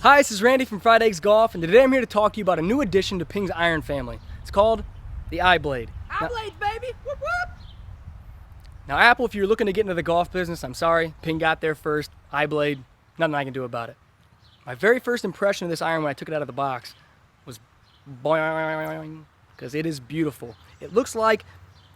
Hi, this is Randy from Fried Eggs Golf, and today I'm here to talk to you about a new addition to Ping's iron family. It's called the iBlade. iBlade, baby! Whoop whoop! Now, Apple, if you're looking to get into the golf business, I'm sorry, Ping got there first. iBlade, nothing I can do about it. My very first impression of this iron when I took it out of the box was boing, because it is beautiful. It looks like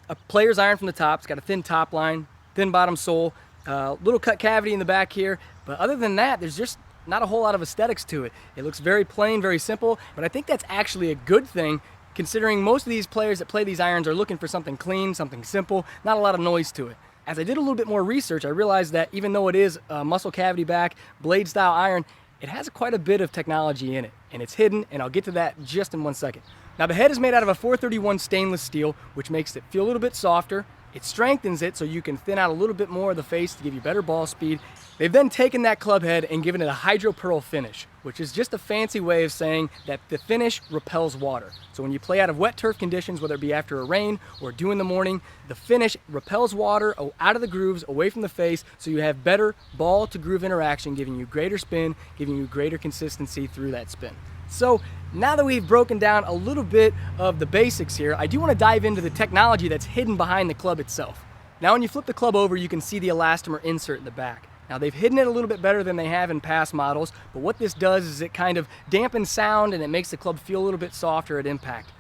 a player's iron from the top. It's got a thin top line, thin bottom sole, little cut cavity in the back here, but other than that, there's just not a whole lot of aesthetics to it. It looks very plain, very simple, but I think that's actually a good thing considering most of these players that play these irons are looking for something clean, something simple, not a lot of noise to it. As I did a little bit more research, I realized that even though it is a muscle cavity back, blade style iron, it has quite a bit of technology in it, and it's hidden, and I'll get to that just in one second. Now, the head is made out of a 431 stainless steel, which makes it feel a little bit softer. It strengthens it so you can thin out a little bit more of the face to give you better ball speed. They've then taken that club head and given it a hydro pearl finish, which is just a fancy way of saying that the finish repels water. So when you play out of wet turf conditions, whether it be after a rain or dew in the morning, the finish repels water out of the grooves, away from the face, so you have better ball to groove interaction, giving you greater spin, giving you greater consistency through that spin. So now that we've broken down a little bit of the basics here, I do want to dive into the technology that's hidden behind the club itself. Now when you flip the club over, you can see the Elastomer Insert in the back. Now they've hidden it a little bit better than they have in past models, but what this does is it kind of dampens sound and it makes the club feel a little bit softer at impact.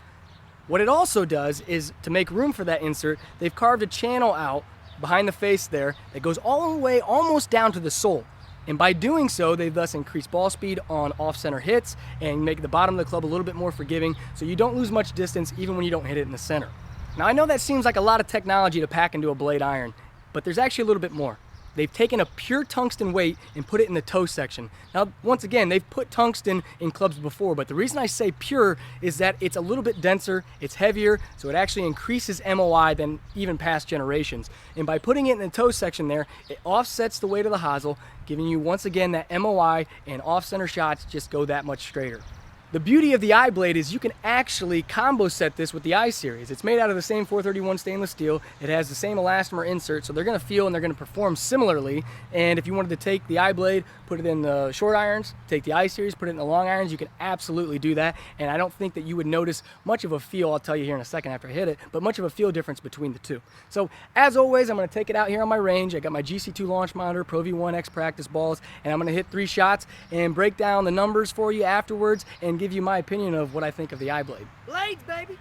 What it also does is, to make room for that insert, they've carved a channel out behind the face there that goes all the way almost down to the sole. And by doing so, they've thus increased ball speed on off-center hits and make the bottom of the club a little bit more forgiving so you don't lose much distance even when you don't hit it in the center. Now I know that seems like a lot of technology to pack into a blade iron, but there's actually a little bit more. They've taken a pure tungsten weight and put it in the toe section. Now, once again, they've put tungsten in clubs before, but the reason I say pure is that it's a little bit denser, it's heavier, so it actually increases MOI than even past generations. And by putting it in the toe section there, it offsets the weight of the hosel, giving you once again that MOI, and off-center shots just go that much straighter. The beauty of the iBlade is you can actually combo set this with the I-Series. It's made out of the same 431 stainless steel. It has the same elastomer insert, so they're going to feel and they're going to perform similarly. And if you wanted to take the iBlade, put it in the short irons, take the I-Series, put it in the long irons, you can absolutely do that. And I don't think that you would notice much of a feel, I'll tell you here in a second after I hit it, but much of a feel difference between the two. So as always, I'm going to take it out here on my range. I got my GC2 launch monitor, Pro V1 X practice balls, and I'm going to hit 3 shots and break down the numbers for you afterwards and give you my opinion of what I think of the iBlade. Blades, baby!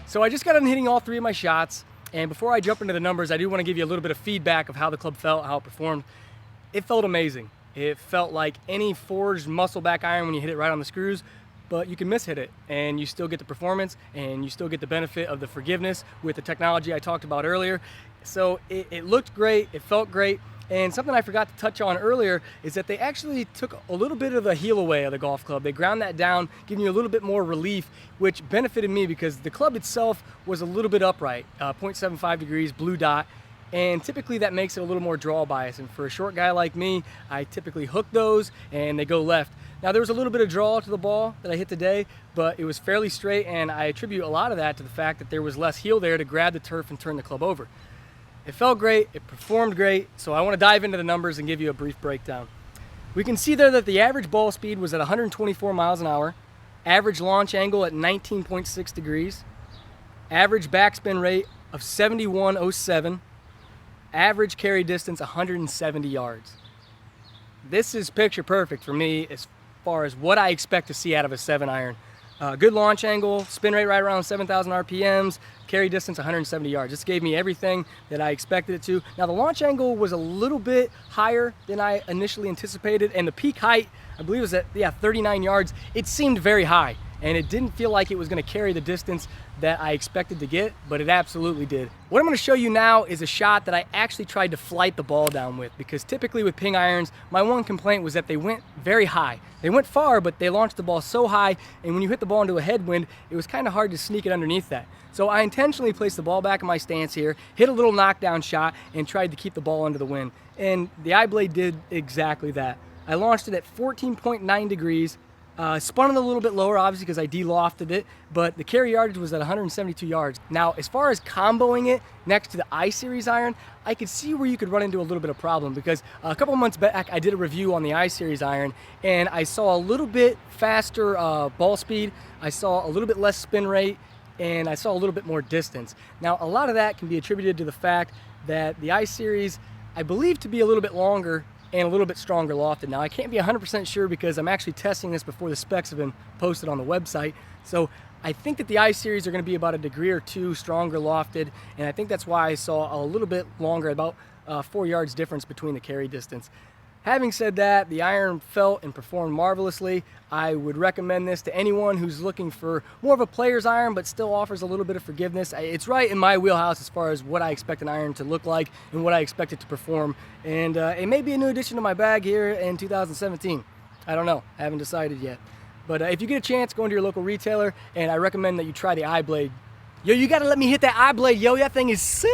So I just got done hitting all 3 of my shots, and before I jump into the numbers, I do want to give you a little bit of feedback of how the club felt, how it performed. It felt amazing. It felt like any forged muscle back iron when you hit it right on the screws, but you can mishit it and you still get the performance and you still get the benefit of the forgiveness with the technology I talked about earlier. So it looked great, it felt great. And something I forgot to touch on earlier is that they actually took a little bit of the heel away of the golf club. They ground that down, giving you a little bit more relief, which benefited me because the club itself was a little bit upright, 0.75 degrees, blue dot, and typically that makes it a little more draw bias. And for a short guy like me, I typically hook those and they go left. Now there was a little bit of draw to the ball that I hit today, but it was fairly straight, and I attribute a lot of that to the fact that there was less heel there to grab the turf and turn the club over. It felt great, it performed great, so I want to dive into the numbers and give you a brief breakdown. We can see there that the average ball speed was at 124 miles an hour, average launch angle at 19.6 degrees, average backspin rate of 71.07, average carry distance 170 yards. This is picture perfect for me as far as what I expect to see out of a 7-iron. Good launch angle, spin rate right around 7,000 RPMs, carry distance 170 yards. This gave me everything that I expected it to. Now the launch angle was a little bit higher than I initially anticipated, and the peak height, I believe, was at 39 yards. It seemed very high. and it didn't feel like it was going to carry the distance that I expected to get, but it absolutely did. What I'm going to show you now is a shot that I actually tried to flight the ball down with, because typically with ping irons, my one complaint was that they went very high. They went far, but they launched the ball so high, and when you hit the ball into a headwind, it was kind of hard to sneak it underneath that. So I intentionally placed the ball back in my stance here, hit a little knockdown shot, and tried to keep the ball under the wind. And the iBlade did exactly that. I launched it at 14.9 degrees, spun it a little bit lower, obviously, because I de-lofted it, but the carry yardage was at 172 yards. Now, as far as comboing it next to the I-Series iron, I could see where you could run into a little bit of problem, because a couple months back, I did a review on the I-Series iron, and I saw a little bit faster ball speed, I saw a little bit less spin rate, and I saw a little bit more distance. Now, a lot of that can be attributed to the fact that the I-Series, I believe to be a little bit longer and a little bit stronger lofted. Now, I can't be 100% sure because I'm actually testing this before the specs have been posted on the website. So I think that the I-Series are going to be about a degree or two stronger lofted, and I think that's why I saw a little bit longer, about 4 yards difference between the carry distance. Having said that, the iron felt and performed marvelously. I would recommend this to anyone who's looking for more of a player's iron but still offers a little bit of forgiveness. It's right in my wheelhouse as far as what I expect an iron to look like and what I expect it to perform. And it may be a new addition to my bag here in 2017. I don't know. I haven't decided yet. But if you get a chance, go into your local retailer, and I recommend that you try the iBlade. Yo, you gotta let me hit that iBlade, yo. That thing is sick.